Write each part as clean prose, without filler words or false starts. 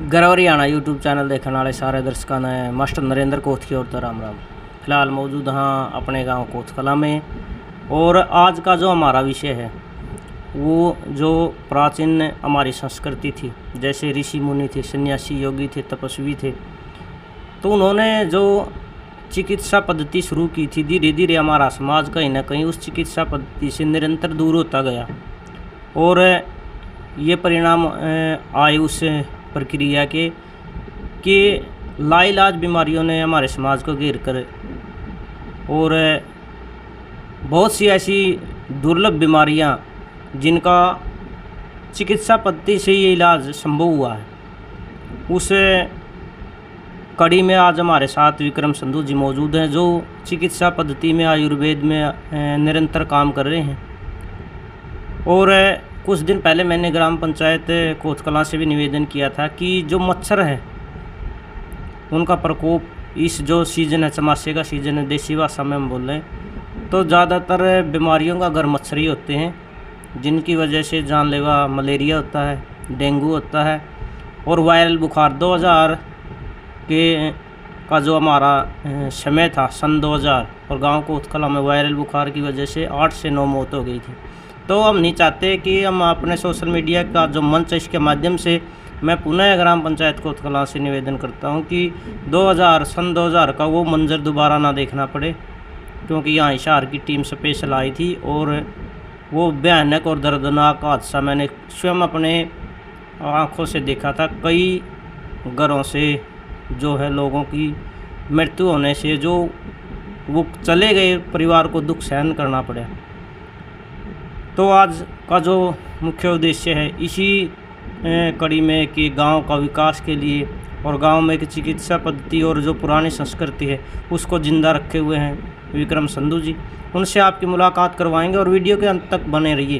गर्व Haryana YouTube channel देखने वाले सारे दर्शकों ने मास्टर नरेंद्र कोथ की ओर तो राम राम। फिलहाल मौजूद हाँ अपने गांव कोथ कला में, और आज का जो हमारा विषय है वो जो प्राचीन हमारी संस्कृति थी, जैसे ऋषि मुनि थे, सन्यासी, योगी थे, तपस्वी थे, तो उन्होंने जो चिकित्सा पद्धति शुरू की थी, धीरे धीरे हमारा समाज कहीं ना कहीं उस चिकित्सा पद्धति से निरंतर दूर होता गया और ये परिणाम आए उस प्रक्रिया के कि लाइलाज बीमारियों ने हमारे समाज को घेर कर और बहुत सी ऐसी दुर्लभ बीमारियां जिनका चिकित्सा पद्धति से ये इलाज संभव हुआ है, उस कड़ी में आज हमारे साथ विक्रम संधू जी मौजूद हैं, जो चिकित्सा पद्धति में आयुर्वेद में निरंतर काम कर रहे हैं। और कुछ दिन पहले मैंने ग्राम पंचायत कोथ कला से भी निवेदन किया था कि जो मच्छर है उनका प्रकोप, इस जो सीज़न है, चमासे का सीज़न है, देसी भाषा में हम बोल रहे हैं, तो ज़्यादातर बीमारियों का घर मच्छर ही होते हैं, जिनकी वजह से जानलेवा मलेरिया होता है, डेंगू होता है और वायरल बुखार 2000 के का जो हमारा समय था सन 2000, और गांव कोथ कला में वायरल बुखार की वजह से 8 से 9 मौत हो गई थी। तो हम नहीं चाहते कि हम अपने सोशल मीडिया का जो मंच है इसके माध्यम से मैं पुनः ग्राम पंचायत कोथ कला से निवेदन करता हूं कि सन 2000 का वो मंजर दोबारा ना देखना पड़े, क्योंकि यहाँ हिसार की टीम स्पेशल आई थी और वो भयानक और दर्दनाक हादसा मैंने स्वयं अपने आँखों से देखा था। कई घरों से जो है लोगों की मृत्यु होने से जो वो चले गए, परिवार को दुख सहन करना पड़ा। तो आज का जो मुख्य उद्देश्य है इसी कड़ी में कि गांव का विकास के लिए और गांव में एक चिकित्सा पद्धति और जो पुरानी संस्कृति है उसको जिंदा रखे हुए हैं विक्रम संधू जी। उनसे आपकी मुलाकात करवाएंगे और वीडियो के अंत तक बने रहिए,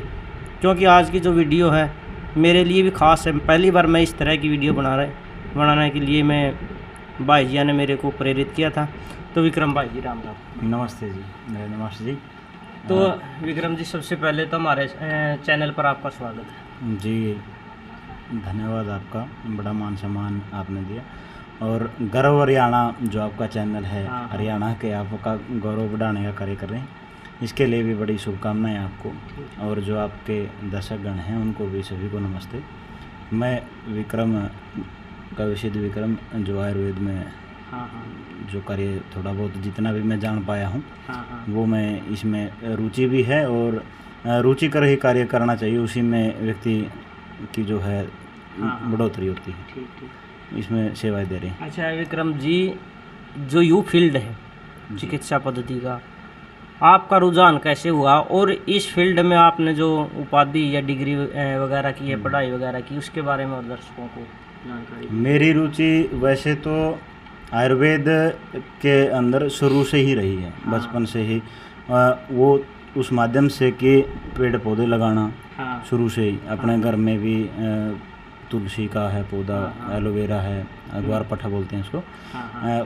क्योंकि आज की जो वीडियो है मेरे लिए भी ख़ास है। पहली बार मैं इस तरह की वीडियो बनाने के लिए मैं भाई जी ने मेरे को प्रेरित किया था। तो विक्रम भाई जी राम राम। नमस्ते जी। नमस्ते जी। तो विक्रम जी, सबसे पहले तो हमारे चैनल पर आपका स्वागत है जी। धन्यवाद आपका, बड़ा मान सम्मान आपने दिया। और गर्व हरियाणा जो आपका चैनल है, हरियाणा के आपका गौरव बढ़ाने का कार्य कर रहे हैं, इसके लिए भी बड़ी शुभकामनाएं आपको, और जो आपके दर्शकगण हैं उनको भी सभी को नमस्ते। मैं विक्रम का विशेष विक्रम जो आयुर्वेद में जो कार्य थोड़ा बहुत जितना भी मैं जान पाया हूँ वो मैं इसमें रुचि भी है, और रुचि कर ही कार्य करना चाहिए, उसी में व्यक्ति की जो है बढ़ोतरी होती है। ठीक। इसमें सेवाएं दे रहे हैं। अच्छा विक्रम जी, जो यू फील्ड है चिकित्सा पद्धति का, आपका रुझान कैसे हुआ और इस फील्ड में आपने जो उपाधि या डिग्री वगैरह की है, पढ़ाई वगैरह की, उसके बारे में और दर्शकों को जानकारी। मेरी रुचि वैसे तो आयुर्वेद के अंदर शुरू से ही रही है, बचपन से ही वो उस माध्यम से कि पेड़ पौधे लगाना शुरू से ही अपने घर में भी तुलसी का है पौधा, एलोवेरा है, अगवार पट्टा बोलते हैं इसको,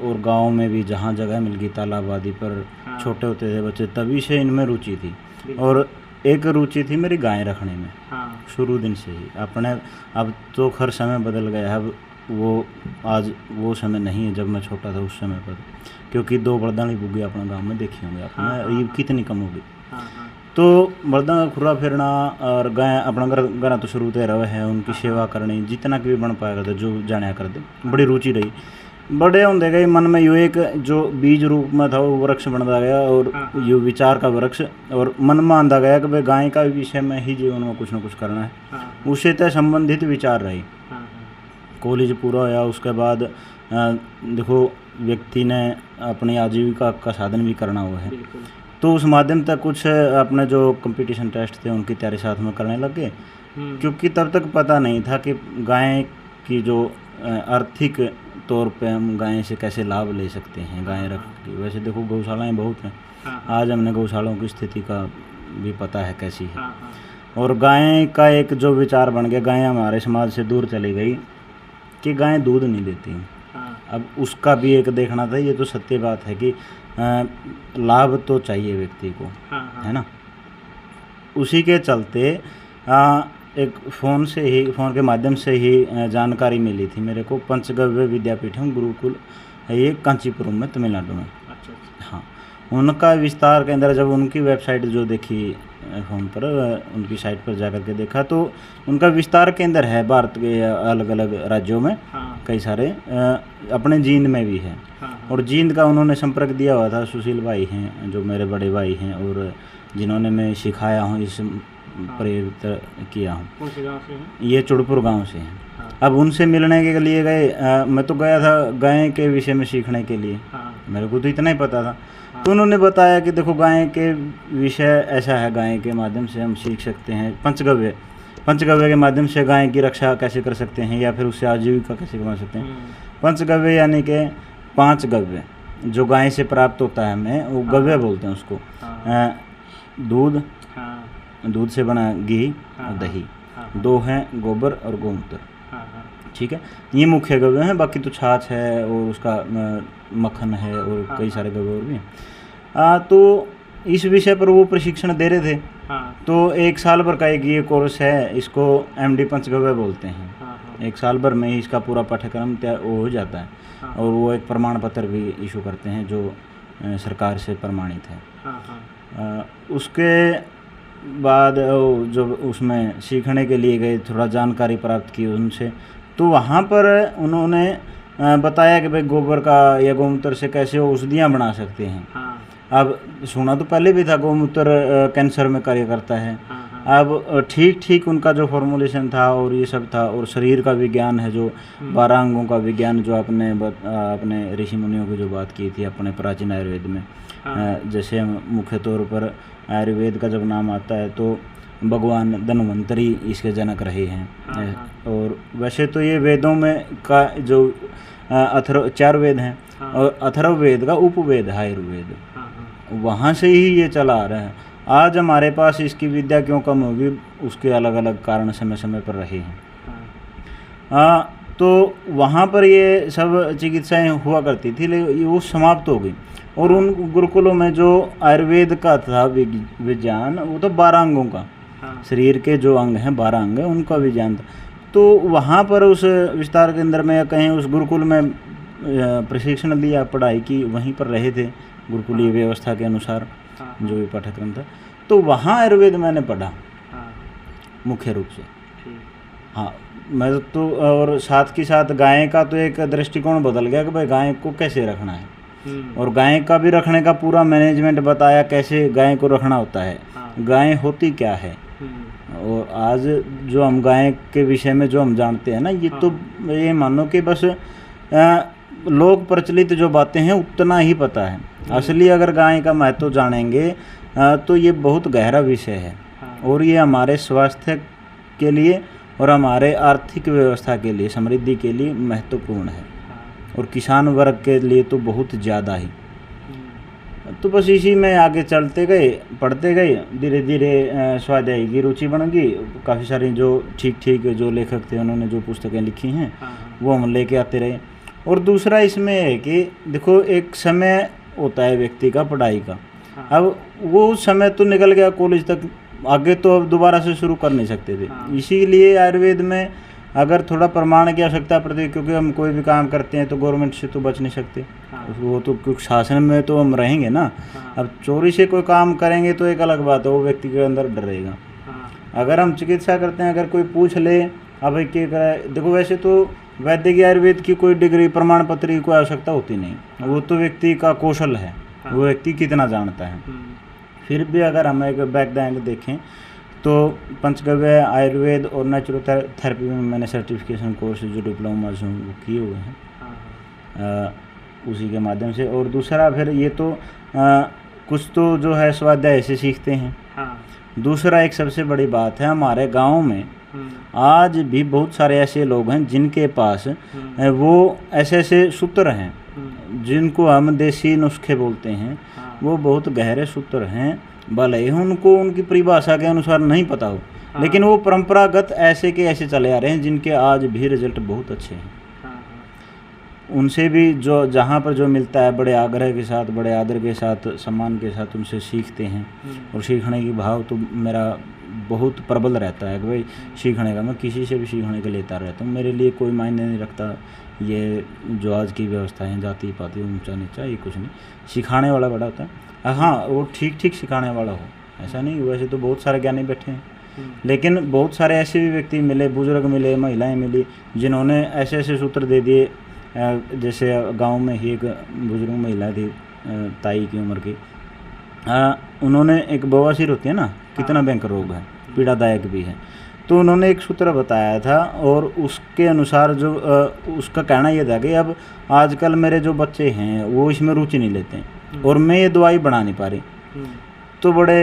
और गांव में भी जहाँ जगह मिल गई तालाब आदि पर छोटे होते थे बच्चे, तभी से इनमें रुचि थी। और एक रुचि थी मेरी गाय रखने में शुरू दिन से ही अपने। अब तो खैर समय बदल गया, अब वो आज वो समय नहीं है जब मैं छोटा था उस समय पर, क्योंकि 2 बरदानी बुग्गी अपने गांव में देखी होंगी आपने, ये कितनी कम होगी। तो बरदा का खुरा फिरना और गाय अपना घर तो शुरू से रहे हैं, उनकी सेवा करनी जितना कि भी बन पाया करते, जो जाने करते, बड़ी रुचि रही। बड़े होते गए मन में यो एक जो बीज रूप में था वो वृक्ष बनता गया, और यो विचार का वृक्ष, और मन में आंदा गया कि भाई गाय का विषय में ही जीवन में कुछ ना कुछ करना है। उससे तय संबंधित विचार रही। कॉलेज पूरा होया उसके बाद देखो व्यक्ति ने अपनी आजीविका का साधन भी करना हुआ है, तो उस माध्यम तक कुछ अपने जो कंपटीशन टेस्ट थे उनकी तैयारी साथ में करने लग गए, क्योंकि तब तक पता नहीं था कि गाय की जो आर्थिक तौर पे हम गाय से कैसे लाभ ले सकते हैं गाय रख के। वैसे देखो गौशालाएं बहुत हैं, आज हमने गौशालाओं की स्थिति का भी पता है कैसी है। और गाय का एक जो विचार बन गया, गाय हमारे समाज से दूर चली गई कि गाय दूध नहीं देती। अब उसका भी एक देखना था, ये तो सत्य बात है कि लाभ तो चाहिए व्यक्ति को, है ना। उसी के चलते एक फ़ोन के माध्यम से ही जानकारी मिली थी मेरे को। पंचगव्य विद्यापीठम गुरुकुल है ये कांचीपुरम में, तमिलनाडु में। अच्छा अच्छा। हाँ, उनका विस्तार केंद्र जब उनकी वेबसाइट जो देखी फ़ोन पर, उनकी साइट पर जाकर के देखा तो उनका विस्तार केंद्र है भारत के अलग अलग राज्यों में। हाँ कई सारे अपने जींद में भी है। हाँ और जींद का उन्होंने संपर्क दिया हुआ था। सुशील भाई हैं जो मेरे बड़े भाई हैं और जिन्होंने मैं सिखाया हूँ, इस प्रेरित किया हूँ। कौन से गाँव से हैं? ये चुड़पुर गांव से हैं। हाँ अब उनसे मिलने के लिए गए। मैं तो गया था गाय के विषय में सीखने के लिए, हाँ मेरे को तो इतना ही पता था। हाँ। तो उन्होंने बताया कि देखो गाय के विषय ऐसा है, गाय के माध्यम से हम सीख सकते हैं। पंचगव्य के माध्यम से गाय की रक्षा कैसे कर सकते हैं या फिर उससे आजीविका कैसे कमा सकते हैं। पंचगव्य यानी कि 5 गव्य जो गाय से प्राप्त होता है, हमें वो गव्य बोलते हैं उसको। दूध, दूध से बना घी और दही, 2 हैं गोबर और गोमूत्र। ठीक है, ये मुख्य गव्य हैं। बाकी तो छाछ है और उसका मक्खन है और कई सारे गव्य और भी हैं। तो इस विषय पर वो प्रशिक्षण दे रहे थे। तो 1 साल भर का एक ये कोर्स है, इसको MD पंचगव्य बोलते हैं। 1 साल भर में ही इसका पूरा पाठ्यक्रम वो हो जाता है। और वो एक प्रमाण पत्र भी इशू करते हैं जो सरकार से प्रमाणित है। उसके बाद जब उसमें सीखने के लिए गए, थोड़ा जानकारी प्राप्त की उनसे, तो वहाँ पर उन्होंने बताया कि भाई गोबर का या गोमूत्र से कैसे औषधियाँ बना सकते हैं। अब सुना तो पहले भी था गोमूत्र कैंसर में कार्य करता है। अब ठीक उनका जो फॉर्मुलेशन था और ये सब था, और शरीर का विज्ञान है जो 12 अंगों का विज्ञान जो अपने ऋषि मुनियों की जो बात की थी अपने प्राचीन आयुर्वेद में। जैसे मुख्य तौर पर आयुर्वेद का जब नाम आता है तो भगवान धन्वंतरी इसके जनक रहे हैं। और वैसे तो ये वेदों में का जो 4 वेद हैं और अथर्ववेद का उपवेद है आयुर्वेद, वहाँ से ही ये चला आ रहा है। आज हमारे पास इसकी विद्या क्यों कम होगी, उसके अलग अलग कारण समय समय पर रहे हैं। तो वहाँ पर ये सब चिकित्साएं हुआ करती थी, लेकिन वो समाप्त हो गई। और उन गुरुकुलों में जो आयुर्वेद का था विज्ञान, वो तो 12 अंगों का, शरीर के जो अंग हैं 12 अंग हैं उनका विज्ञान था। तो वहाँ पर उस विस्तार केंद्र में या कहीं उस गुरुकुल में प्रशिक्षण लिया, पढ़ाई की, वहीं पर रहे थे गुरुकुलीय व्यवस्था के अनुसार जो भी पाठ्यक्रम था। तो वहाँ आयुर्वेद मैंने पढ़ा मुख्य रूप से। हाँ, मैं तो और साथ के साथ गाय का तो एक दृष्टिकोण बदल गया कि भाई गाय को कैसे रखना है, और गाय का भी रखने का पूरा मैनेजमेंट बताया कैसे गाय को रखना होता है, गाय होती क्या है। और आज जो हम गाय के विषय में जो हम जानते हैं ना, ये तो ये मानो कि बस लोग प्रचलित जो बातें हैं उतना ही पता है। असली अगर गाय का महत्व जानेंगे तो ये बहुत गहरा विषय है। और ये हमारे स्वास्थ्य के लिए और हमारे आर्थिक व्यवस्था के लिए, समृद्धि के लिए महत्वपूर्ण है, और किसान वर्ग के लिए तो बहुत ज़्यादा ही। तो बस इसी में आगे चलते गए, पढ़ते गए, धीरे धीरे स्वाध्याय की रुचि बन गई। काफ़ी सारी जो ठीक जो लेखक थे उन्होंने जो पुस्तकें लिखी हैं वो हम लेके आते रहे। और दूसरा इसमें है कि देखो, एक समय होता है व्यक्ति का पढ़ाई का। अब वो समय तो निकल गया कॉलेज तक, आगे तो अब दोबारा से शुरू कर नहीं सकते थे। इसीलिए आयुर्वेद में अगर थोड़ा प्रमाण की आवश्यकता पड़ती है, क्योंकि हम कोई भी काम करते हैं तो गवर्नमेंट से तो बच नहीं सकते। वो तो क्योंकि शासन में तो हम रहेंगे ना। अब चोरी से कोई काम करेंगे तो एक अलग बात है, वो व्यक्ति के अंदर डर रहेगा। अगर हम चिकित्सा करते हैं, अगर कोई पूछ ले अब क्या करा, देखो वैसे तो वैद्य की आयुर्वेद की कोई डिग्री प्रमाण पत्र की कोई आवश्यकता होती नहीं, वो तो व्यक्ति का कौशल है, वो व्यक्ति कितना जानता है। फिर भी अगर हम एक बैकग्राउंड देखें तो पंचगव्य आयुर्वेद और नेचुरोथेरेपी में मैंने सर्टिफिकेशन कोर्स जो डिप्लोमा जो किए हुए हैं उसी के माध्यम से। और दूसरा फिर ये तो कुछ तो जो है स्वाध्याय से सीखते हैं। दूसरा एक सबसे बड़ी बात है, हमारे गांव में आज भी बहुत सारे ऐसे लोग हैं जिनके पास वो ऐसे सूत्र हैं जिनको हम देसी नुस्खे बोलते हैं। वो बहुत गहरे सूत्र हैं, भले ही उनको उनकी परिभाषा के अनुसार नहीं पता हो, लेकिन वो परंपरागत ऐसे के ऐसे चले आ रहे हैं जिनके आज भी रिजल्ट बहुत अच्छे हैं। उनसे भी जो जहाँ पर जो मिलता है बड़े आग्रह के साथ, बड़े आदर के साथ, सम्मान के साथ उनसे सीखते हैं। और सीखने की भाव तो मेरा बहुत प्रबल रहता है कि भाई सीखने का, मैं किसी से भी सीखने के लिए तैयार रहता हूँ। मेरे लिए कोई मायने नहीं रखता ये जो आज की व्यवस्था है, जाति पाति ऊंचा नीचा, ये कुछ नहीं। सिखाने वाला बड़ा होता है। हाँ, वो ठीक ठीक सिखाने वाला हो, ऐसा नहीं। वैसे तो बहुत सारे ज्ञानी बैठे हैं, लेकिन बहुत सारे ऐसे भी व्यक्ति मिले, बुजुर्ग मिले, महिलाएं मिली, जिन्होंने ऐसे ऐसे सूत्र दे दिए। जैसे गांव में ही एक बुजुर्ग महिला थी, ताई की उम्र की, उन्होंने एक बवासीर होती है ना, कितना भयंकर रोग है, पीड़ादायक भी है, तो उन्होंने एक सूत्र बताया था। और उसके अनुसार जो उसका कहना ये था कि अब आजकल मेरे जो बच्चे हैं वो इसमें रुचि नहीं लेते हैं और मैं ये दवाई बना नहीं पा रही। तो बड़े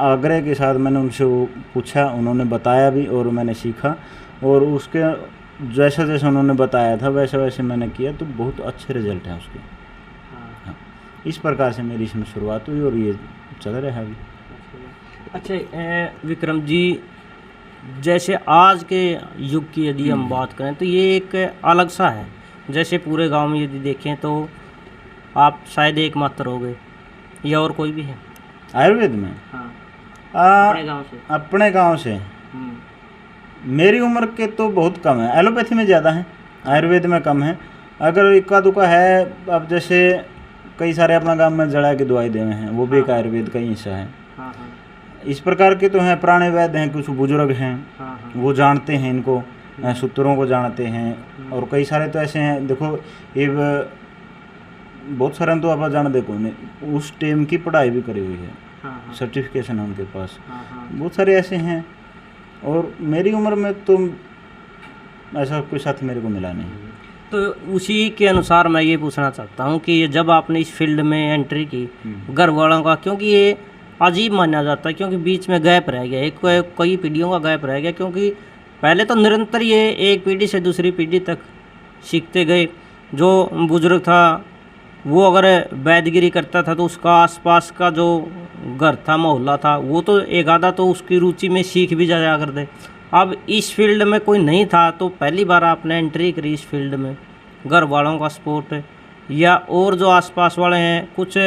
आग्रह के साथ मैंने उनसे वो पूछा, उन्होंने बताया भी और मैंने सीखा। और उसके जैसा जैसा उन्होंने बताया था वैसे वैसे मैंने किया, तो बहुत अच्छे रिजल्ट हैं उसके। हाँ, इस प्रकार से मेरी इसमें शुरुआत हुई और ये चल रहा है अभी। अच्छा विक्रम जी, जैसे आज के युग की यदि हम बात करें तो ये एक अलग सा है। जैसे पूरे गांव में यदि देखें तो आप शायद एकमात्र हो गए, या और कोई भी है आयुर्वेद में? हाँ, अपने गांव से मेरी उम्र के तो बहुत कम है। एलोपैथी में ज़्यादा है, आयुर्वेद में कम है। अगर इक्का दुक्का है, अब जैसे कई सारे अपना गांव में जड़ा की दवाई देवे हैं, वो भी एक आयुर्वेद का ही हिस्सा है। इस प्रकार के तो हैं, पुराने वैद्य हैं, कुछ बुजुर्ग हैं, वो जानते हैं इनको, सूत्रों को जानते हैं। और कई सारे तो ऐसे हैं, देखो ये बहुत सारे तो आप जान देखो नहीं, उस टाइम की पढ़ाई भी करी हुई है, सर्टिफिकेशन है उनके पास। बहुत सारे ऐसे हैं। और मेरी उम्र में तो ऐसा कोई साथी मेरे को मिला नहीं। तो उसी के अनुसार मैं ये पूछना चाहता हूँ कि जब आपने इस फील्ड में एंट्री की, घर वालों का, क्योंकि ये अजीब माना जाता है क्योंकि बीच में गैप रह गया, एक कई पीढ़ियों का गैप रह गया, क्योंकि पहले तो निरंतर ये एक पीढ़ी से दूसरी पीढ़ी तक सीखते गए। जो बुजुर्ग था वो अगर वैद्यगिरी करता था तो उसका आसपास का जो घर था, मोहल्ला था, वो तो एक आधा तो उसकी रुचि में सीख भी जाया करते। अब इस फील्ड में कोई नहीं था, तो पहली बार आपने एंट्री करी इस फील्ड में, घर वालों का सपोर्ट या और जो आसपास वाले हैं कुछ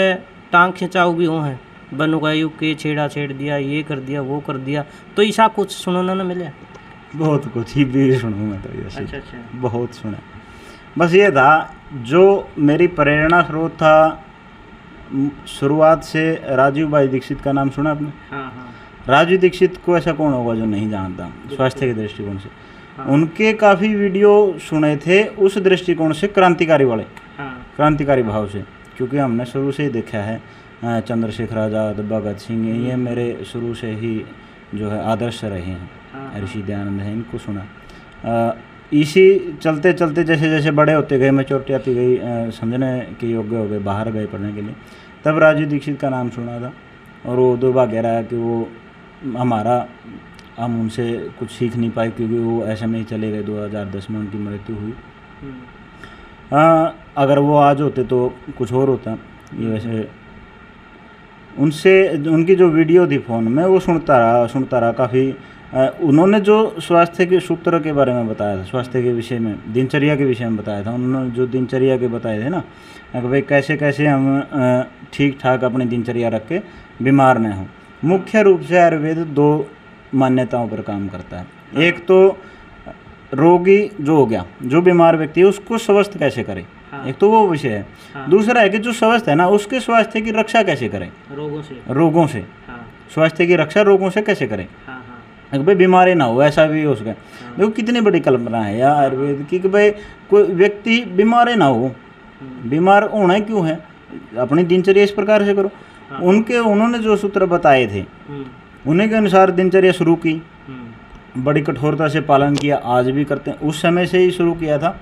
टांग खिंचाव भी हुए हैं, बनू का युग के छेड़ा छेड़ दिया, ये कर दिया, वो कर दिया, तो ऐसा कुछ सुनने न मिले? बहुत कुछ ही भी सुनूँ मैं तो ऐसे। अच्छा। बहुत सुना। बस ये था जो मेरी प्रेरणा स्रोत था शुरुआत से। राजीव भाई दीक्षित का नाम सुना आपने? हाँ। राजीव दीक्षित को ऐसा कौन होगा जो नहीं जानता स्वास्थ्य के दृष्टिकोण से। उनके काफ़ी वीडियो सुने थे उस दृष्टिकोण से, क्रांतिकारी वाले, क्रांतिकारी भाव से, क्योंकि हमने शुरू से ही देखा है चंद्रशेखर आज़ाद, भगत सिंह, ये मेरे शुरू से ही जो है आदर्श रहे हैं। ऋषि दयानंद है, इनको सुना। इसी चलते चलते जैसे जैसे बड़े होते गए, मैच्योरिटी आती गई, समझने के योग्य हो गए, बाहर गए पढ़ने के लिए, तब राजीव दीक्षित का नाम सुना था। और वो दुर्भाग्य रहा कि वो हम उनसे कुछ सीख नहीं पाए, क्योंकि वो ऐसे में ही चले गए। 2010 में उनकी मृत्यु हुई। अगर वो आज होते तो कुछ और होता। ये वैसे उनसे उनकी जो वीडियो थी फ़ोन में वो सुनता रहा काफ़ी। उन्होंने जो स्वास्थ्य के सूत्र के बारे में बताया था, स्वास्थ्य के विषय में, दिनचर्या के विषय में बताया था, उन्होंने जो दिनचर्या के बताए थे ना, कि भाई कैसे कैसे हम ठीक ठाक अपनी दिनचर्या रख के बीमार न हों। मुख्य रूप से आयुर्वेद 2 मान्यताओं पर काम करता है। एक तो रोगी जो हो गया, जो बीमार व्यक्ति है, उसको स्वस्थ कैसे करें, एक तो वो विषय है। दूसरा है कि जो स्वस्थ है ना, उसके स्वास्थ्य की रक्षा कैसे करें, रोगों से स्वास्थ्य की रक्षा रोगों से कैसे करें, भाई बीमारी ना हो, ऐसा भी हो सके। देखो कितनी बड़ी कल्पना है यार आयुर्वेद की, कि भाई कोई व्यक्ति बीमारी ना हो। बीमार होना क्यों है, अपनी दिनचर्या इस प्रकार से करो। उन्होंने जो सूत्र बताए थे उन्हीं के अनुसार दिनचर्या शुरू की, बड़ी कठोरता से पालन किया, आज भी करते हैं। उस समय से ही शुरू किया था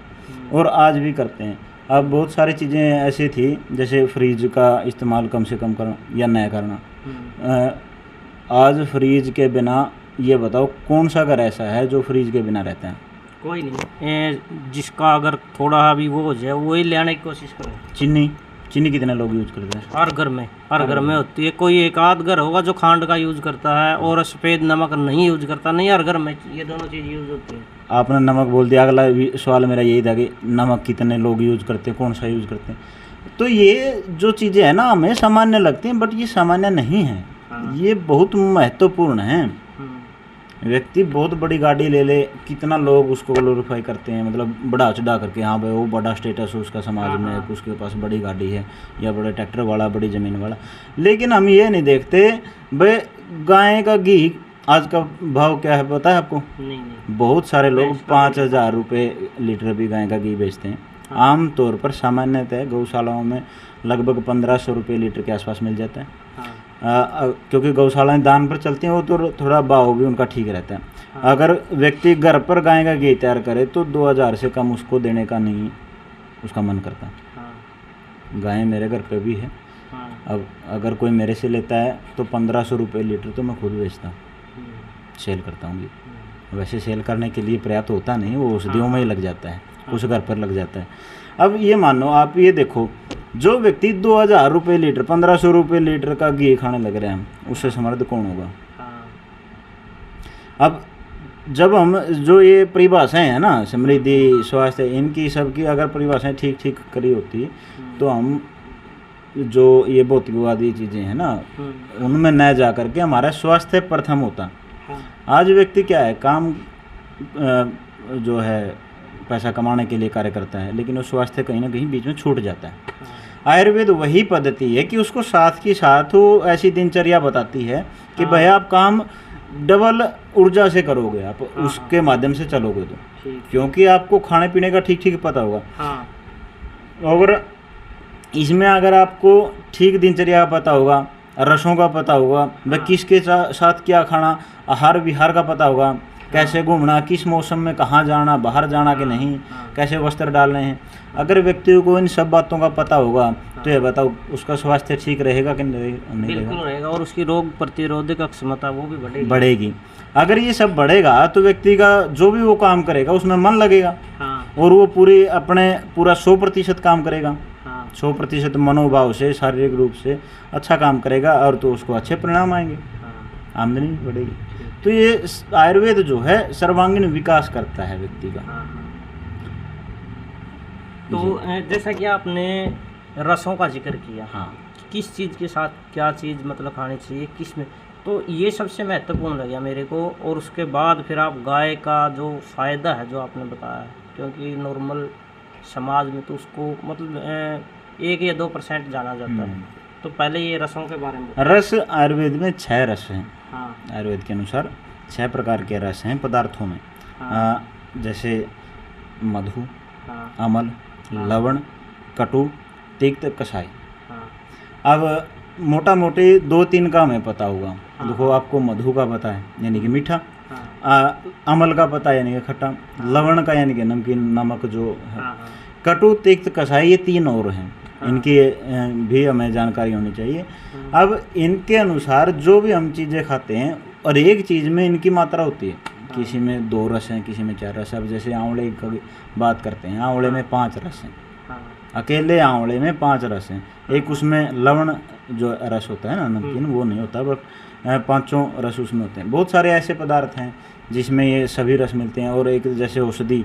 और आज भी करते हैं। अब बहुत सारी चीज़ें ऐसी थी, जैसे फ्रिज का इस्तेमाल कम से कम करना या न करना। आज फ्रिज के बिना, ये बताओ कौन सा घर ऐसा है जो फ्रिज के बिना रहता है? कोई नहीं। जिसका अगर थोड़ा भी वो हो जाए वही ले आने की कोशिश करो। चीनी कितने लोग यूज करते हैं? हर घर में होती है। कोई एक आध घर होगा जो खांड का यूज करता है और सफ़ेद नमक नहीं यूज करता, नहीं हर घर में ये दोनों चीज़ यूज होती है। आपने नमक बोल दिया, अगला सवाल मेरा यही था कि नमक कितने लोग यूज करते हैं, कौन सा यूज करते हैं। तो ये जो चीज़ें हैं ना हमें सामान्य लगती हैं, बट ये सामान्य नहीं है। ये बहुत महत्वपूर्ण है। व्यक्ति बहुत बड़ी गाड़ी ले ले, कितना लोग उसको ग्लोरीफाई करते हैं, मतलब बढ़ा चढ़ा करके, हाँ भाई वो बड़ा स्टेटस है उसका समाज में, उसके पास बड़ी गाड़ी है या बड़े ट्रैक्टर वाला, बड़ी ज़मीन वाला। लेकिन हम ये नहीं देखते भाई गाय का घी आज का भाव क्या है पता है आपको? नहीं। बहुत सारे लोग 5,000 रुपये लीटर भी गाय का घी बेचते हैं। आम तौर पर सामान्यतः गौशालाओं में लगभग 1,500 रुपये लीटर के आसपास मिल जाता है। क्योंकि गौशालाएं दान पर चलती हैं, वो तो थोड़ा भाव भी उनका ठीक रहता है। अगर व्यक्ति घर पर गाय का घी तैयार करे तो 2,000 से कम उसको देने का नहीं उसका मन करता। गाय मेरे घर पे भी है। अब अगर कोई मेरे से लेता है तो 1,500 रुपये लीटर तो मैं खुद बेचता हूँ, सेल करता हूँ। वैसे सेल करने के लिए पर्याप्त होता नहीं, वो औषधियों में ही लग जाता है, कुछ घर पर लग जाता है। अब ये मानो आप ये देखो, जो व्यक्ति 2,000 रुपये लीटर 1,500 रुपये लीटर का घी खाने लग रहे हैं, उससे समर्थ कौन होगा? अब जब हम जो ये परिभाषाएं हैं ना, समृद्धि, स्वास्थ्य, इनकी सबकी अगर परिभाषाएं ठीक ठीक करी होती तो हम जो ये भौतिकवादी चीज़ें हैं ना उनमें न जा करके हमारा स्वास्थ्य प्रथम होता। आज व्यक्ति क्या है, काम जो है पैसा कमाने के लिए कार्य करता है, लेकिन वो स्वास्थ्य कहीं ना कहीं बीच में छूट जाता है। आयुर्वेद वही पद्धति है कि उसको साथ के साथ वो ऐसी दिनचर्या बताती है कि भाई आप काम डबल ऊर्जा से करोगे, आप उसके माध्यम से चलोगे तो, क्योंकि आपको खाने पीने का ठीक ठीक पता होगा। और इसमें अगर आपको ठीक दिनचर्या का पता होगा, रसों का पता होगा, वह किसके साथ क्या खाना, आहार विहार का पता होगा, कैसे घूमना, किस मौसम में कहाँ जाना, बाहर जाना कि नहीं, कैसे वस्त्र डालने हैं। अगर व्यक्ति को इन सब बातों का पता होगा तो ये बताओ उसका स्वास्थ्य ठीक रहेगा कि नहीं? बिल्कुल रहेगा, और उसकी रोग प्रतिरोधक क्षमता वो भी बढ़ेगी। अगर ये सब बढ़ेगा तो व्यक्ति का जो भी वो काम करेगा उसमें मन लगेगा और वो पूरा 100% काम करेगा। 100% मनोभाव से, शारीरिक रूप से अच्छा काम करेगा और तो उसको अच्छे परिणाम आएंगे, आमदनी बढ़ेगी। तो ये आयुर्वेद जो है सर्वांगीण विकास करता है व्यक्ति का। तो जैसा कि आपने रसों का जिक्र किया, किस चीज़ के साथ क्या चीज़ मतलब खानी चाहिए, किस में, तो ये सबसे महत्वपूर्ण लगा मेरे को। और उसके बाद फिर आप गाय का जो फ़ायदा है जो आपने बताया, क्योंकि नॉर्मल समाज में तो उसको मतलब 1 या 2% जाना जाता है। तो पहले ये रसों के बारे में। रस आयुर्वेद में 6 रस हैं। आयुर्वेद के अनुसार 6 प्रकार के रस हैं पदार्थों में। जैसे मधु, अमल, लवण, कटु, तिक्त, कसाई। अब मोटा मोटी 2-3 का हमें पता होगा। देखो आपको मधु का पता है यानी कि मीठा, अमल का पता है यानी कि खट्टा, लवण का यानी कि नमकीन, नमक जो है, कटु, तिक्त, कसाई, ये 3 और हैं। इनकी भी हमें जानकारी होनी चाहिए। अब इनके अनुसार जो भी हम चीज़ें खाते हैं और एक चीज़ में इनकी मात्रा होती है, किसी में 2 रस हैं, किसी में 4 रस। अब जैसे आंवले की बात करते हैं, आंवले में 5 रस हैं, अकेले आंवले में 5 रस हैं। एक उसमें लवण जो रस होता है ना नमकीन, वो नहीं होता, बट 5 रस उसमें होते हैं। बहुत सारे ऐसे पदार्थ हैं जिसमें ये सभी रस मिलते हैं। और एक जैसे औषधि,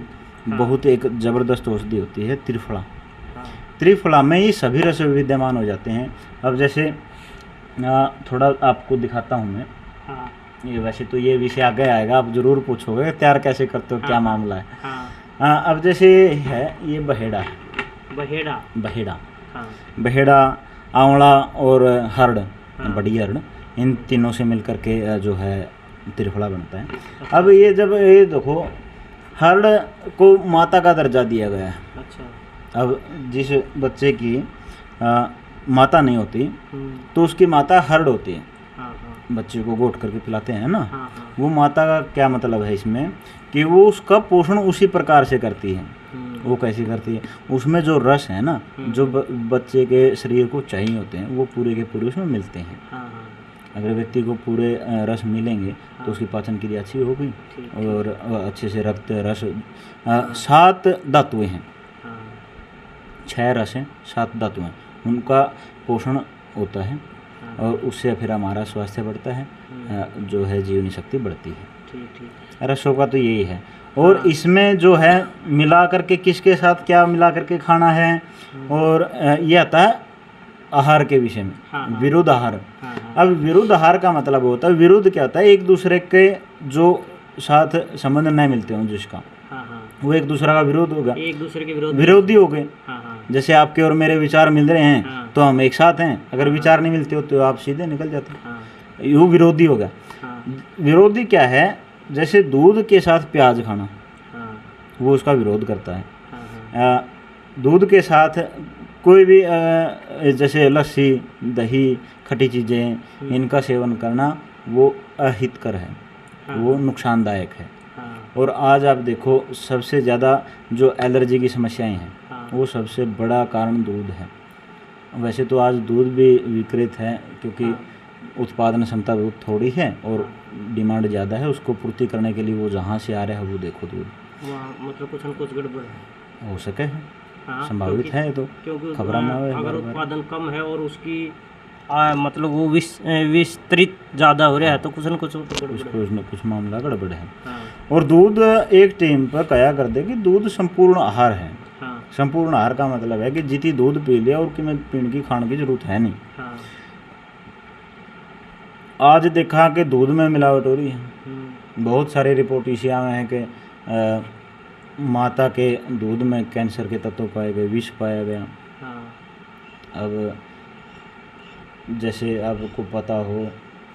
बहुत एक ज़बरदस्त औषधि होती है त्रिफला। त्रिफला में ये सभी रस विद्यमान हो जाते हैं। अब जैसे थोड़ा आपको दिखाता हूँ मैं। ये वैसे तो ये विषय आगे आएगा, आप ज़रूर पूछोगे तैयार कैसे करते हो, क्या मामला है। अब जैसे है ये बहेड़ा है, बहेड़ा, आंवला और हर्ड, बड़ी हर्ड, इन तीनों से मिलकर के जो है त्रिफला बनता है। अब ये जब ये देखो, हर्ड को माता का दर्जा दिया गया है। अब जिस बच्चे की माता नहीं होती तो उसकी माता हर्ड होती है। बच्चे को घोट करके पिलाते हैं ना, वो माता का क्या मतलब है इसमें कि वो उसका पोषण उसी प्रकार से करती है। वो कैसे करती है, उसमें जो रस है ना, जो बच्चे के शरीर को चाहिए होते हैं, वो पूरे के पूरे उसमें मिलते हैं। अगर व्यक्ति को पूरे रस मिलेंगे तो उसकी पाचन क्रिया अच्छी होगी और अच्छे से रक्त रस। 7 धातुएं हैं, 6 रस हैं, 7 धातुएं। उनका पोषण होता है और उससे फिर हमारा स्वास्थ्य बढ़ता है, जो है जीवनी शक्ति बढ़ती है। ठीक। रसों का तो यही है। और इसमें जो है मिला करके किसके साथ क्या मिला करके खाना है, और ये आता है आहार के विषय में, विरुद्ध आहार। अब विरुद्ध आहार का मतलब होता है, विरुद्ध क्या होता है, एक दूसरे के जो साथ संबंध नहीं मिलते हों जिसका, वो एक दूसरे का विरोध होगा, एक दूसरे के विरोधी हो गए। जैसे आपके और मेरे विचार मिल रहे हैं तो हम एक साथ हैं, अगर विचार नहीं मिलते हो तो आप सीधे निकल जाते हैं, वो विरोधी हो गया। विरोधी क्या है, जैसे दूध के साथ प्याज खाना, वो उसका विरोध करता है। दूध के साथ कोई भी जैसे लस्सी, दही, खट्टी चीज़ें, इनका सेवन करना वो अहितकर है, वो नुकसानदायक है। और आज आप देखो सबसे ज़्यादा जो एलर्जी की समस्याएं हैं, वो सबसे बड़ा कारण दूध है। वैसे तो आज दूध भी विकृत है, क्योंकि उत्पादन क्षमता बहुत थोड़ी है और डिमांड ज़्यादा है, उसको पूर्ति करने के लिए वो जहाँ से आ रहा है वो देखो दूध, मतलब कुछ न कुछ गड़बड़ है, हो सके है, संभावित है। तो खबरों में अगर उत्पादन कम है और उसकी मतलब वो विस्तृत ज़्यादा हो रहा है तो कुछ न कुछ कुछ मामला गड़बड़ है। और दूध एक टाइम पर कहा कर दे कि दूध संपूर्ण आहार है। संपूर्ण आहार का मतलब है कि जितनी दूध पी लिया और पीने की खाने की जरूरत है नहीं। आज देखा कि दूध में मिलावट हो रही है, बहुत सारे रिपोर्ट इसी में है कि माता के दूध में कैंसर के तत्व पाए गए, विष पाया गया। अब जैसे आपको पता हो,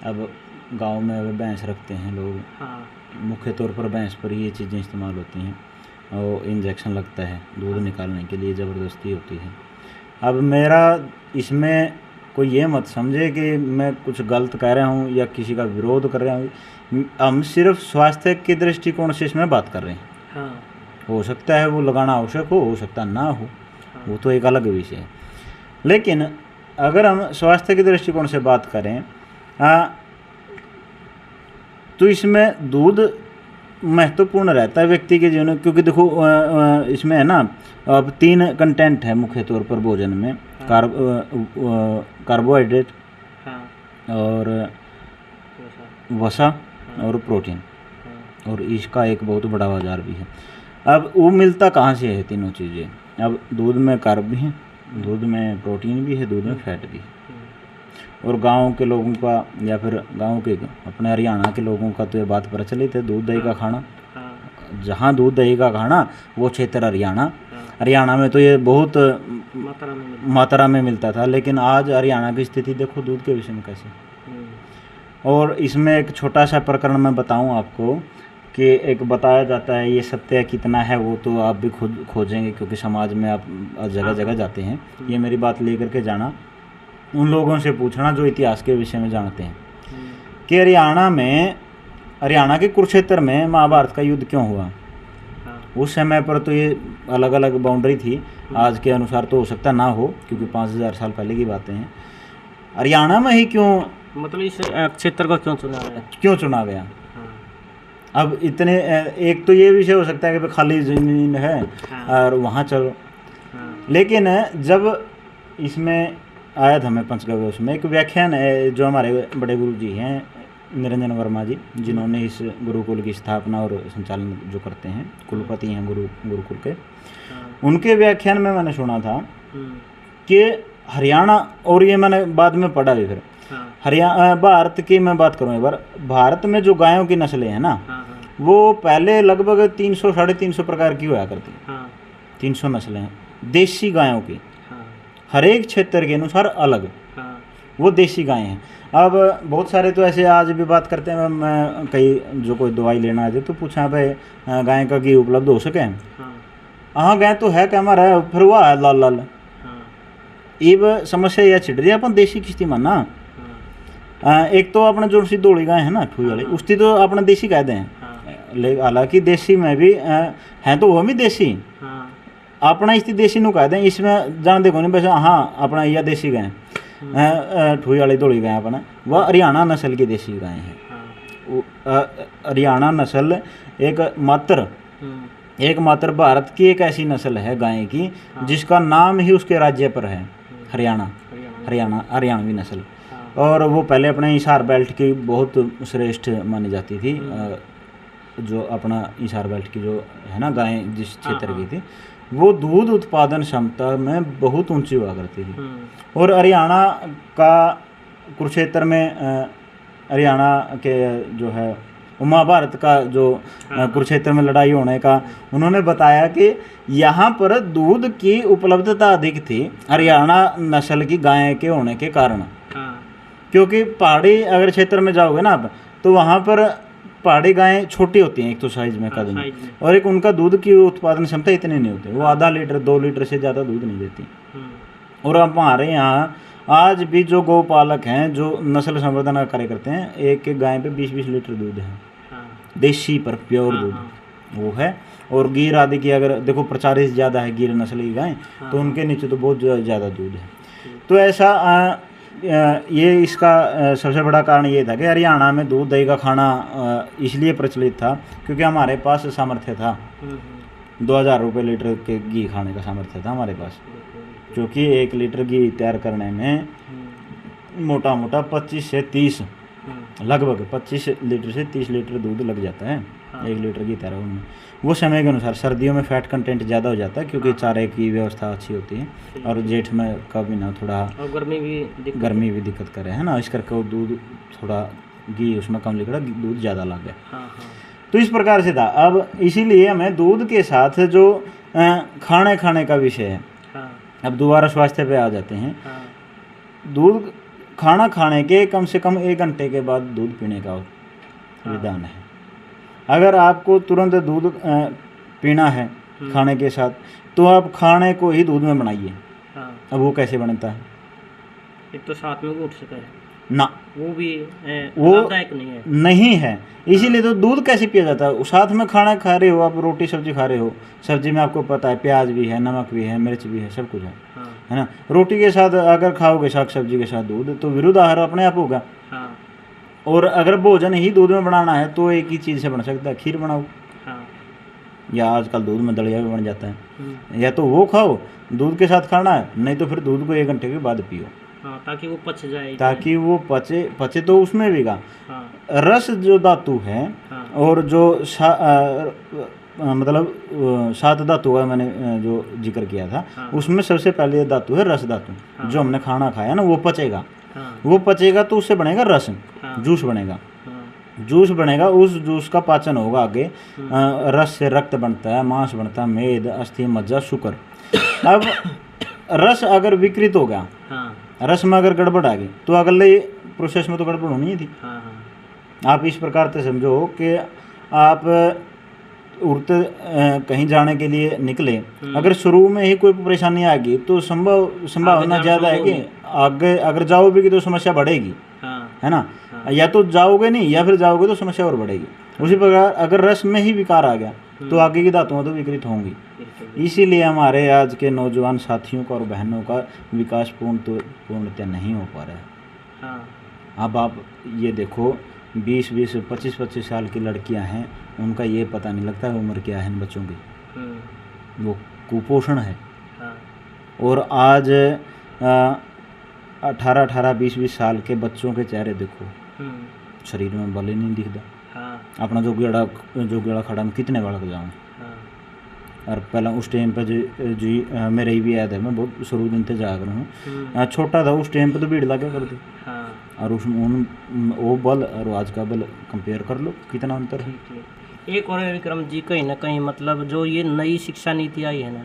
अब गांव में अब भैंस रखते हैं लोग, मुख्य तौर पर भैंस पर ये चीज़ें इस्तेमाल होती हैं, और इंजेक्शन लगता है दूध निकालने के लिए, ज़बरदस्ती होती है। अब मेरा इसमें कोई ये मत समझे कि मैं कुछ गलत कह रहा हूँ या किसी का विरोध कर रहा हूँ, हम सिर्फ स्वास्थ्य के दृष्टिकोण से इसमें बात कर रहे हैं। हो सकता है वो लगाना आवश्यक हो सकता ना हो, वो तो एक अलग विषय है। लेकिन अगर हम स्वास्थ्य के दृष्टिकोण से बात करें तो इसमें दूध महत्वपूर्ण रहता है व्यक्ति के जीवन में, क्योंकि देखो इसमें है ना, अब 3 कंटेंट है मुख्य तौर पर भोजन में, कार्बोहाइड्रेट और वसा और प्रोटीन, और इसका एक बहुत बड़ा बाजार भी है। अब वो मिलता कहाँ से है तीनों चीज़ें? अब दूध में कार्ब भी है, दूध में प्रोटीन भी है, दूध में फैट भी है। और गांव के लोगों का या फिर गांव के अपने हरियाणा के लोगों का तो ये बात प्रचलित है, दूध दही का खाना। जहाँ दूध दही का खाना वो क्षेत्र हरियाणा में तो ये बहुत मात्रा में मिलता था। लेकिन आज हरियाणा की स्थिति देखो दूध के विषय में कैसे। और इसमें एक छोटा सा प्रकरण मैं बताऊं आपको कि एक बताया जाता है, ये सत्य कितना है वो तो आप भी खुद खोजेंगे, क्योंकि समाज में आप जगह जगह जाते हैं। ये मेरी बात लेकर के जाना, उन लोगों से पूछना जो इतिहास के विषय में जानते हैं कि हरियाणा के कुरुक्षेत्र में महाभारत का युद्ध क्यों हुआ। उस समय पर तो ये अलग अलग बाउंड्री थी, आज के अनुसार तो हो सकता ना हो, क्योंकि 5000 साल पहले की बातें हैं। हरियाणा में ही क्यों, मतलब इस क्षेत्र को क्यों चुना गया? अब इतने, एक तो ये विषय हो सकता है कि खाली ज़मीन है और वहाँ चलो, लेकिन जब इसमें आया था मैं पंचगव्य, उसमें एक व्याख्यान है जो हमारे बड़े गुरु जी हैं निरंजन वर्मा जी, जिन्होंने इस गुरुकुल की स्थापना और संचालन जो करते हैं, कुलपति हैं गुरुकुल के, उनके व्याख्यान में मैंने सुना था कि हरियाणा, और ये मैंने बाद में पढ़ा भी, फिर हरियाणा भारत की मैं बात करूँ एक बार, भारत में जो गायों की नस्लें हैं ना, वो पहले लगभग 300-350 प्रकार की हुआ करती, 300 नस्लें हैं देसी गायों की, हर एक क्षेत्र के अनुसार अलग, वो देसी गायें हैं। अब बहुत सारे तो ऐसे आज भी बात करते हैं, मैं कई जो कोई दवाई लेना आ जाए तो पूछा भाई गाय का घी उपलब्ध हो सके, हाँ गाय तो है, क्या हमारा फिर हुआ है लाल लाल। अब समस्या यह छिड़ रही है अपन देसी किस्ती मानना, एक तो अपने जो सी दौड़ी गाय है ना ठुई वाली, उसकी तो अपने देसी कहते हैं, हालांकि देसी में भी हैं तो वो भी देसी, अपना इस देसी नु कहते हैं, इसमें जान देखो नहीं वैसे, हाँ अपना यह देसी गाय ठुई वाली दौड़ी गाय अपना, वह हरियाणा नस्ल की देसी गाय है। हरियाणा नस्ल एकमात्र भारत की एक ऐसी नस्ल है गाय की जिसका नाम ही उसके राज्य पर है, हरियाणवी नस्ल। और वो पहले अपने हिसार बेल्ट की बहुत श्रेष्ठ मानी जाती थी। जो अपना हिसार बेल्ट की जो है ना गायें जिस क्षेत्र की थी, वो दूध उत्पादन क्षमता में बहुत ऊंची हुआ करती थी। और हरियाणा का कुरुक्षेत्र में हरियाणा के जो है महाभारत का जो कुरुक्षेत्र में लड़ाई होने का उन्होंने बताया कि यहाँ पर दूध की उपलब्धता अधिक थी हरियाणा नस्ल की गाय के होने के कारण। क्योंकि पहाड़ी अगर क्षेत्र में जाओगे ना आप, तो वहाँ पर पहाड़ी गायें छोटी होती हैं, एक तो साइज में कद में, और एक उनका दूध की उत्पादन क्षमता इतनी नहीं होती, वो आधा लीटर 2 लीटर से ज़्यादा दूध नहीं देती। और अब हमारे यहाँ आज भी जो गौपालक हैं जो नस्ल संवर्धन का कार्य करते हैं, एक एक गाय पे 20-20 लीटर दूध है, देशी पर प्योर दूध वो है। और गिर आदि की अगर देखो प्रचारित ज़्यादा है गिर नस्ल की गाय, तो उनके नीचे तो बहुत ज़्यादा दूध है। तो ऐसा ये इसका सबसे बड़ा कारण ये था कि हरियाणा में दूध दही का खाना इसलिए प्रचलित था क्योंकि हमारे पास सामर्थ्य था, 2000 रुपये लीटर के घी खाने का सामर्थ्य था हमारे पास। क्योंकि 1 लीटर घी तैयार करने में मोटा मोटा 25 से 30 लगभग 25 लीटर से 30 लीटर दूध लग जाता है 1 लीटर घी तैयार होने में। वो समय के अनुसार सर्दियों में फैट कंटेंट ज़्यादा हो जाता है क्योंकि चारे की व्यवस्था अच्छी होती है, और जेठ में कभी ना थोड़ा गर्मी भी दिक्कत करे है ना, इस करके वो दूध थोड़ा घी उसमें कम लिखा, दूध ज़्यादा लग गया। तो इस प्रकार से था। अब इसीलिए हमें दूध के साथ जो खाने का विषय है, अब दोबारा स्वास्थ्य पे आ जाते हैं। दूध खाना खाने के कम से कम 1 घंटे के बाद दूध पीने का विधान है। अगर आपको तुरंत दूध पीना है खाने के साथ, तो आप खाने को ही दूध में बनाइए। अब वो कैसे बनता है? एक तो साथ में उठ सकता है ना, वो भी लाभदायक नहीं है। इसीलिए तो दूध कैसे पिया जाता है? साथ में खाना खा रहे हो आप, रोटी सब्जी खा रहे हो, सब्जी में आपको पता है प्याज भी है, नमक भी है, मिर्च भी है, सब कुछ है ना। रोटी के साथ अगर खाओगे साग सब्जी के साथ दूध, तो विरुद्ध आहार अपने आप होगा। और अगर भोजन ही दूध में बनाना है तो एक ही चीज़ से बन सकता है, खीर बनाओ, या आजकल दूध में दलिया भी बन जाता है। या तो वो खाओ, दूध के साथ खाना है, नहीं तो फिर दूध को 1 घंटे के बाद पियो, ताकि वो पच जाए, ताकि वो पचे तो उसमें भी का रस जो धातु है, और जो मतलब 7 धातु का मैंने जो जिक्र किया था, उसमें सबसे पहले धातु है रस धातु। जो हमने खाना खाया ना वो पचेगा तो उससे बनेगा रस, जूस बनेगा, उस जूस का पाचन होगा आगे, रस से रक्त बनता है, मांस बनता है, मेद, अस्थि, मज्जा, शुक्र। अब रस अगर विकृत हो गया, रस में अगर गड़बड़ आ गई, तो अगले प्रोसेस में तो गड़बड़ होनी ही थी। आप इस प्रकार से समझो कि आप उड़ते कहीं जाने के लिए निकले, अगर शुरू में ही कोई परेशानी आ गई तो संभावना ज़्यादा है कि आगे अगर जाओगे कि तो समस्या बढ़ेगी, है ना। या तो जाओगे नहीं, या फिर जाओगे तो समस्या और बढ़ेगी। उसी प्रकार अगर रस में ही विकार आ गया तो आगे की धातुएं तो विकृत होंगी। इसीलिए हमारे आज के नौजवान साथियों का और बहनों का विकास पूर्णतः नहीं हो पा रहा है। अब आप ये देखो, 20-20, 25-25 साल की लड़कियां हैं, उनका ये पता नहीं लगता उम्र क्या है इन बच्चों की, वो कुपोषण है। और आज 18-18, 20-20 साल के बच्चों के चेहरे देखो, शरीर में बल ही नहीं दिखता। अपना जो गेड़ा खड़ा में कितने बालक जाऊँ। और पहला उस टाइम पे जी मेरे ही भी याद है, मैं बहुत शुरू दिन से जाग रहा हूँ, छोटा था उस टाइम पे तो भीड़ लगा करती। और उसमें वो बल और आज का बल कंपेयर कर लो, कितना अंतर है। एक और विक्रम जी, कहीं ना कहीं मतलब जो ये नई शिक्षा नीति आई है ना,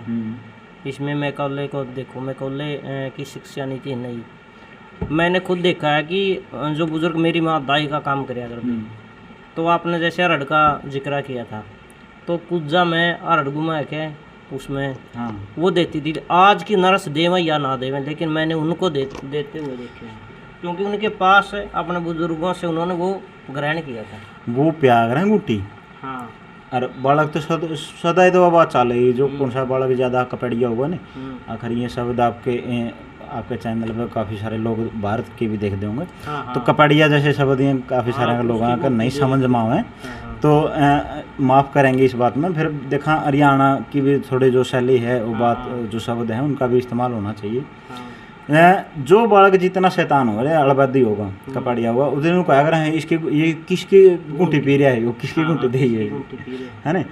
इसमें मैकॉले को देखो, मैकॉले की शिक्षा नीति नई, मैंने खुद देखा है कि जो बुजुर्ग मेरी माँ दाई का काम कराया करती, तो आपने जैसे अरहर का जिक्र किया था, तो कुज्जा में अरहर घुमा के उसमें वो देती थी। आज की नर्स देवें या ना देवें, लेकिन मैंने उनको देते हुए देखे हैं, क्योंकि उनके पास अपने बुजुर्गों से उन्होंने वो ग्रहण किया था। वो प्याग रहे गुटी। और बालक तो सदा तो बाबा चाले, जो कौन सा बालक ज़्यादा कपड़िया हुआ ना। आखिर ये शब्द आपके चैनल पर काफ़ी सारे लोग भारत के भी देखते होंगे, तो कपड़िया जैसे शब्द ये काफ़ी सारे लोग का नहीं समझ में आए, तो माफ़ करेंगे इस बात में। फिर देखा हरियाणा की भी थोड़ी जो शैली है, वो बात जो शब्द हैं उनका भी इस्तेमाल होना चाहिए। जो बालक जितना शैतान हो रहा है अड़बदी होगा कपाड़िया होगा उधर कहा कर है इसके ये किसकी गुंटी पी रहा है वो किसकी गुंटी दे है ना।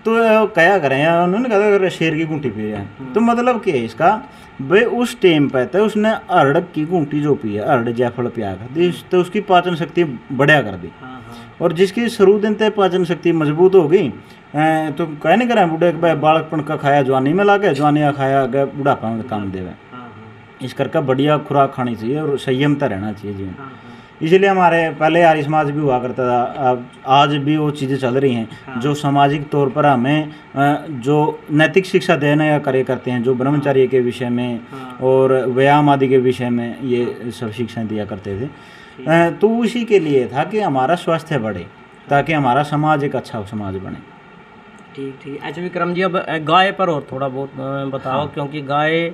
तो क्या करें उन्होंने कहा अगर शेर की गुंटी पी रहा है तो मतलब क्या है इसका भाई उस टाइम पे तो उसने अरड़ की गुंटी जो पी है अरड़ जायफल पिया कर तो उसकी पाचन शक्ति बढ़िया कर दी और जिसकी शुरू दिन तक पाचन शक्ति मजबूत हो गई तो कह नहीं करें बूढ़े भाई बालकपन का खाया जवानी में ला के जवानी का खाया गया बुढ़ापा में काम देवे। इस करके बढ़िया खुराक खानी चाहिए और संयमता रहना चाहिए जी। इसलिए हमारे पहले आर्य समाज भी हुआ करता था, अब आज भी वो चीज़ें चल रही हैं जो सामाजिक तौर पर हमें जो नैतिक शिक्षा देने करे करते हैं, जो ब्रह्मचर्य के विषय में और व्यायाम आदि के विषय में ये सब शिक्षाएं दिया करते थे। तो उसी के लिए था कि हमारा स्वास्थ्य बढ़े ताकि हमारा समाज एक अच्छा समाज बने। ठीक ठीक। अच्छा विक्रम जी, अब गाय पर और थोड़ा बहुत बताओ। क्योंकि गाय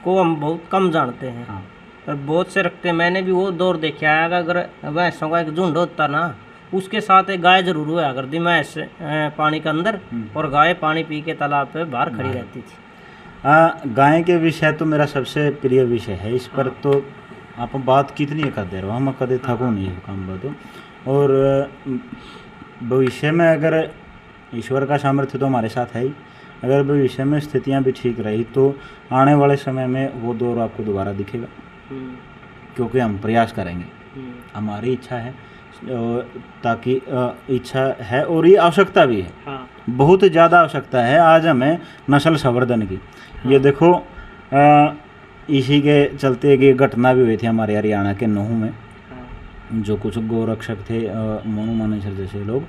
को हम बहुत कम जानते हैं और बहुत से रखते हैं। मैंने भी वो दौर देखा है, अगर भैंसों का एक झुंड होता ना उसके साथ एक गाय जरूर हुआ करती भैंस पानी के अंदर और गाय पानी पी के तालाब पे बाहर खड़ी रहती थी। गाय के विषय तो मेरा सबसे प्रिय विषय है। इस पर तो आप बात कितनी कर दे रहे हो, हम कदे थको नहीं है काम बात। और भविष्य में अगर ईश्वर का सामर्थ्य तो हमारे साथ है ही, अगर भविष्य में स्थितियां भी ठीक रही तो आने वाले समय में वो दौर आपको दोबारा दिखेगा, क्योंकि हम प्रयास करेंगे। हमारी इच्छा है ताकि इच्छा है और ये आवश्यकता भी है, बहुत ज़्यादा आवश्यकता है आज हमें नस्ल संवर्धन की। ये देखो इसी के चलते एक घटना भी हुई थी हमारे हरियाणा के नूह में, जो कुछ गोरक्षक थे मोनू मानेसर जैसे लोग,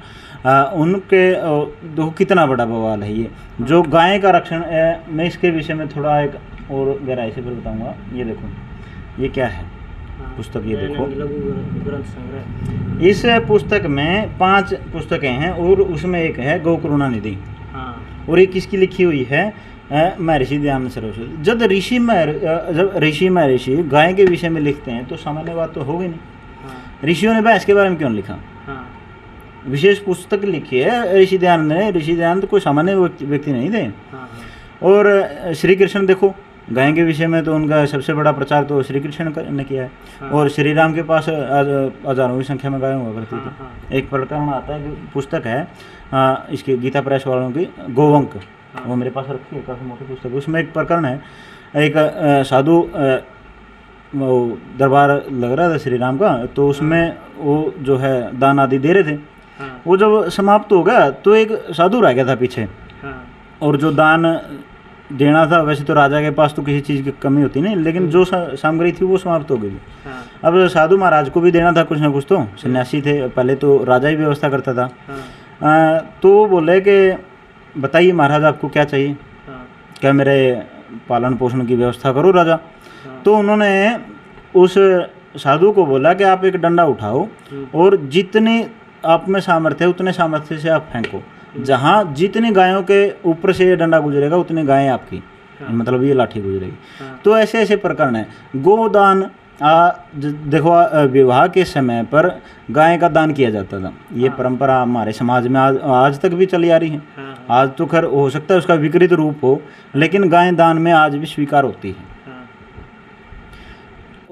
उनके देखो कितना बड़ा बवाल है ये जो गाय का रक्षण। मैं इसके विषय में थोड़ा एक और गहराई से फिर बताऊंगा। ये देखो ये क्या है पुस्तक, ये देखो इस पुस्तक में 5 पुस्तकें हैं और उसमें एक है गौ करुणा निधि। और ये किसकी लिखी हुई है? महर्षि दयानंद सरस्वती। जब ऋषि महर्षि गाय के विषय में लिखते हैं तो सामान्य बात तो होगी नहीं। ऋषियों ने भैंस के बारे में क्यों लिखा? विशेष पुस्तक लिखी है ऋषि दयानंद ने। ऋषि दयानंद कोई सामान्य व्यक्ति नहीं थे। और श्री कृष्ण देखो गाय के विषय में तो उनका सबसे बड़ा प्रचार तो श्री कृष्ण ने किया है। और श्री राम के पास हजारों की संख्या में गाय हुआ करती थी। एक प्रकरण आता है कि पुस्तक है इसकी गीता प्रेस वालों की गोवंक, वो मेरे पास रखी है, काफ़ी मोटी पुस्तक। उसमें एक प्रकरण है, एक साधु दरबार लग रहा था श्री राम का, तो उसमें वो जो है दान आदि दे रहे थे। वो जब समाप्त हो गया तो एक साधु रह गया था पीछे, और जो दान देना था वैसे तो राजा के पास तो किसी चीज़ की कमी होती नहीं, लेकिन जो सामग्री थी वो समाप्त हो गई थी। अब साधु महाराज को भी देना था कुछ ना कुछ, तो सन्यासी थे पहले, तो राजा ही व्यवस्था करता था। तो बोले कि बताइए महाराज आपको क्या चाहिए, क्या मेरे पालन पोषण की व्यवस्था करो राजा। तो उन्होंने उस साधु को बोला कि आप एक डंडा उठाओ और जितने आप में सामर्थ्य है उतने सामर्थ्य से आप फेंको, जहाँ जितनी गायों के ऊपर से ये डंडा गुजरेगा उतनी गायें आपकी, मतलब ये लाठी गुजरेगी। तो ऐसे ऐसे प्रकरण है। गोदान देखो विवाह के समय पर गाय का दान किया जाता था। ये परंपरा हमारे समाज में आज तक भी चली आ रही है। आज तो खैर हो सकता है उसका विकृत रूप हो, लेकिन गाय दान में आज भी स्वीकार होती है।